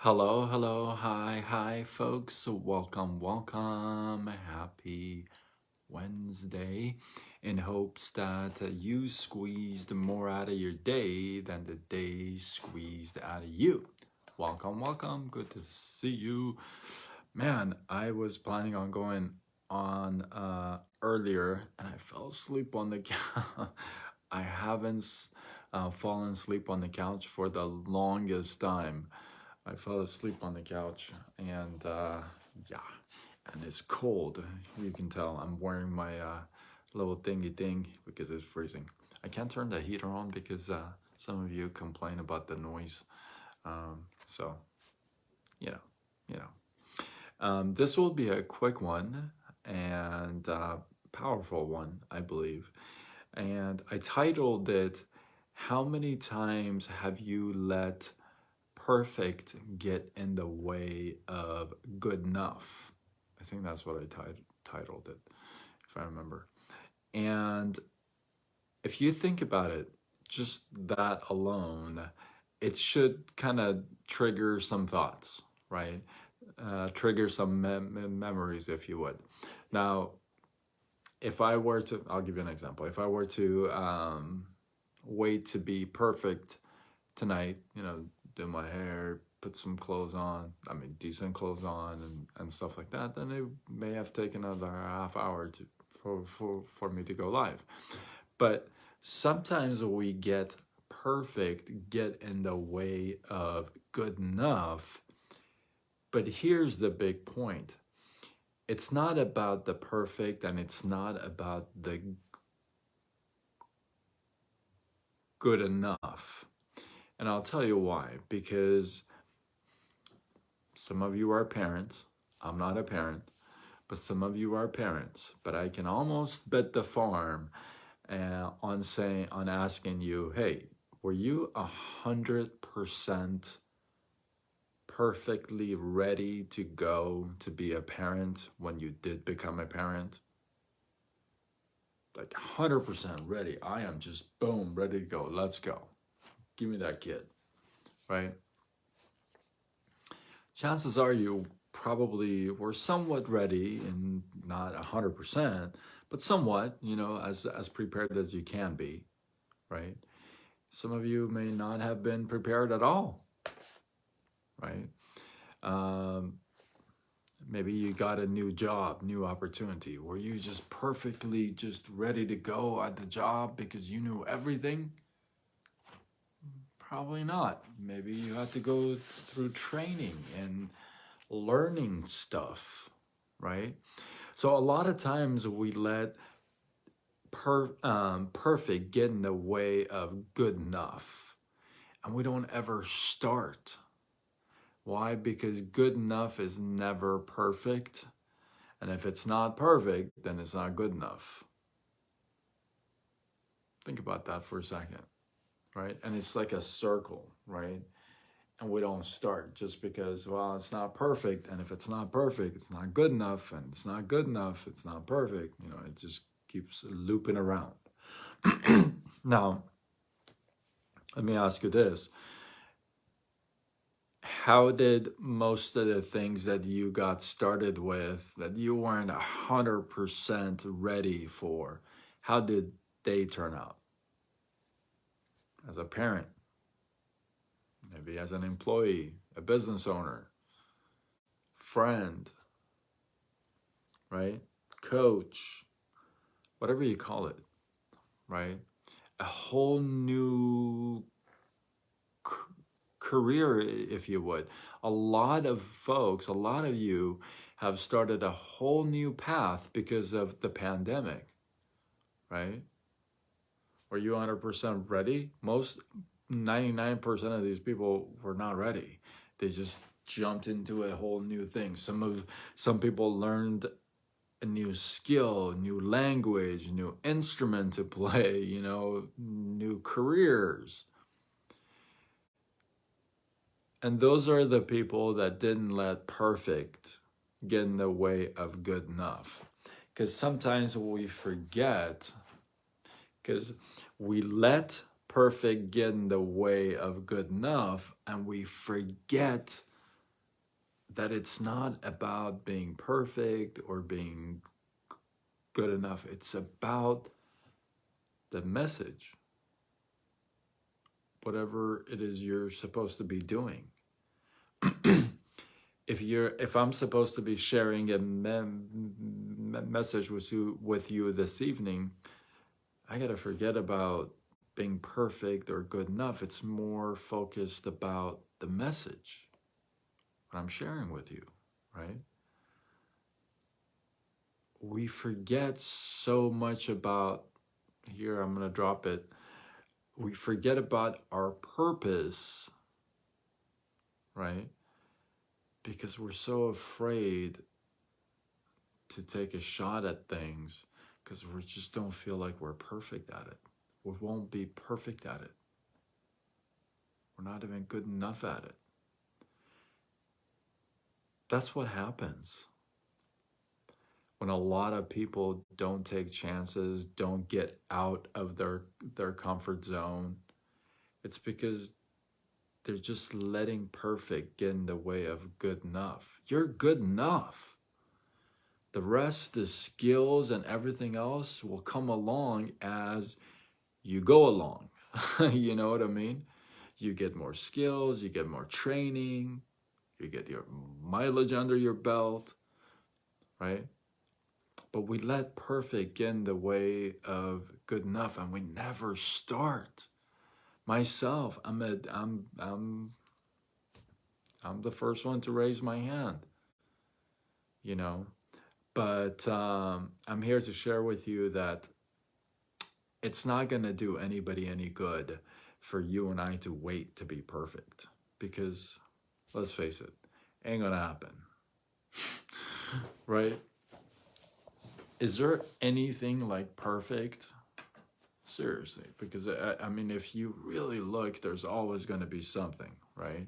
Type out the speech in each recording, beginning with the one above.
Hello, hello, hi, folks. Welcome. Happy Wednesday. In hopes that you squeezed more out of your day than the day squeezed out of you. Welcome. Good to see you. Man, I was planning on going on earlier and I fell asleep on the couch. I haven't fallen asleep on the couch for the longest time. I fell asleep on the couch and yeah, and it's cold. You can tell I'm wearing my little thingy thing because it's freezing. I can't turn the heater on because some of you complain about the noise. So, you know, you know. This will be a quick one and powerful one, I believe. And I titled it, How Many Times Have You Let Perfect Get in the Way of Good Enough? I think that's what I titled it, if I remember. And if you think about it, just that alone, it should kind of trigger some thoughts, right? Trigger some memories, if you would. Now, if I were to, I'll give you an example. If I were to wait to be perfect tonight, do my hair, put some clothes on, decent clothes on and stuff like that, then it may have taken another half hour for me to go live. But sometimes we get in the way of good enough. But here's the big point. It's not about the perfect and it's not about the good enough. And I'll tell you why. Because some of you are parents. I'm not a parent, but some of you are parents. But I can almost bet the farm on asking you, hey, were you 100% perfectly ready to go to be a parent when you did become a parent? Like 100% ready. I am just boom, ready to go. Let's go. Give me that kid, right? Chances are you probably were somewhat ready and not 100%, but somewhat, as prepared as you can be, right? Some of you may not have been prepared at all, right? Um, Maybe you got a new job, new opportunity. Were you just perfectly just ready to go at the job because you knew everything? Probably not. Maybe you had to go through training and learning stuff, right? So a lot of times we let perfect get in the way of good enough, and we don't ever start. Why? Because good enough is never perfect. And if it's not perfect, then it's not good enough. Think about that for a second, right? And it's like a circle, right? And we don't start just because, well, it's not perfect. And if it's not perfect, it's not good enough. And it's not good enough, it's not perfect. It just keeps looping around. Now, let me ask you this. How did most of the things that you got started with that you weren't 100% ready for, how did they turn out? As a parent, maybe as an employee, a business owner, friend, right? Coach, whatever you call it, right? A whole new career, if you would. A lot of folks, a lot of you have started a whole new path because of the pandemic, right? Were you 100% ready? Most 99% of these people were not ready. They just jumped into a whole new thing. Some people learned a new skill, new language, new instrument to play, new careers. And those are the people that didn't let perfect get in the way of good enough. Because sometimes we forget, because we let perfect get in the way of good enough and we forget that it's not about being perfect or being good enough. It's about the message, whatever it is you're supposed to be doing. If I'm supposed to be sharing a message with you this evening, I gotta forget about being perfect or good enough. It's more focused about the message that I'm sharing with you, right? We forget so much about, here I'm gonna drop it, we forget about our purpose, right? Because we're so afraid to take a shot at things because we just don't feel like we're perfect at it. We won't be perfect at it. We're not even good enough at it. That's what happens when a lot of people don't take chances, don't get out of their comfort zone. It's because they're just letting perfect get in the way of good enough. You're good enough. The rest, the skills and everything else will come along as you go along. You know what I mean? You get more skills, you get more training, you get your mileage under your belt, right? But we let perfect get in the way of good enough, and we never start. Myself, I'm the first one to raise my hand, you know. But I'm here to share with you that it's not gonna do anybody any good for you and I to wait to be perfect, because let's face it, ain't gonna happen. Right? Is there anything like perfect? Seriously, because I mean, if you really look, there's always going to be something, right?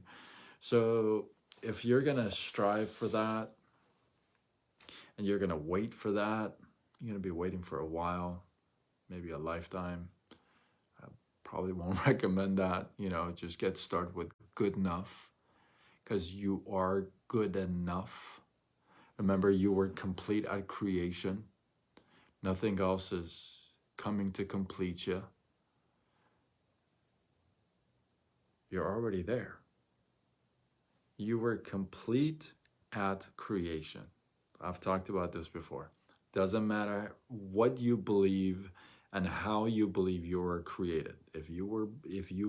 So if you're going to strive for that and you're going to wait for that, you're going to be waiting for a while, maybe a lifetime. I probably won't recommend that. You know, just get started with good enough, because you are good enough. Remember, you were complete at creation. Nothing else is coming to complete you. You're already there. You were complete at creation. I've talked about this before. Doesn't matter what you believe and how you believe you were created. If you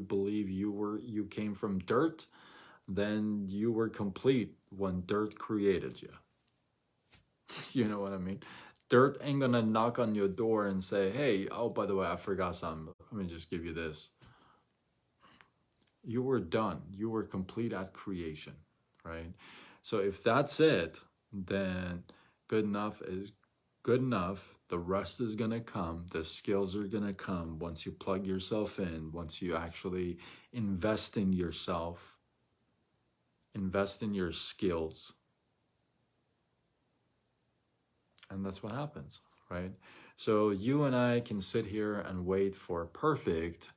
believe you came from dirt, then you were complete when dirt created you. You know what I mean? Dirt ain't gonna knock on your door and say, hey, oh, by the way, I forgot something. Let me just give you this. You were done. You were complete at creation, right? So if that's it, then good enough is good enough. The rest is gonna come. The skills are gonna come once you plug yourself in, once you actually invest in yourself, invest in your skills. And that's what happens, right? So you and I can sit here and wait for perfect,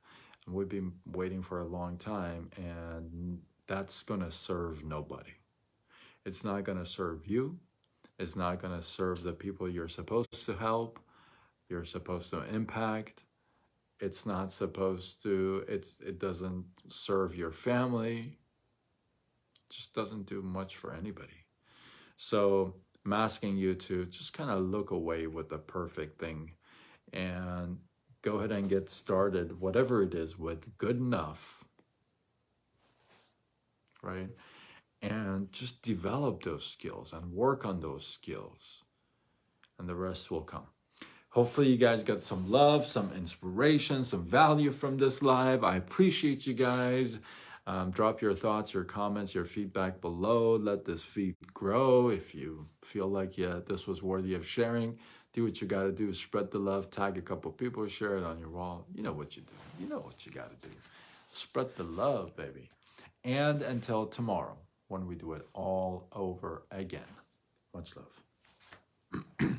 and we've been waiting for a long time, and that's gonna serve nobody. It's not gonna serve you. It's not gonna serve the people you're supposed to help, you're supposed to impact. It's not supposed to, it doesn't serve your family. It just doesn't do much for anybody. So I'm asking you to just kind of look away with the perfect thing and go ahead and get started, whatever it is, with good enough, right? And just develop those skills and work on those skills, and the rest will come. Hopefully you guys got some love, some inspiration, some value from this live. I appreciate you guys. Drop your thoughts, your comments, your feedback below. Let this feed grow. If you feel like, yeah, this was worthy of sharing, do what you got to do. Spread the love, tag a couple people, share it on your wall. You know what you do. You know what you got to do. Spread the love, baby. And until tomorrow, when we do it all over again. Much love.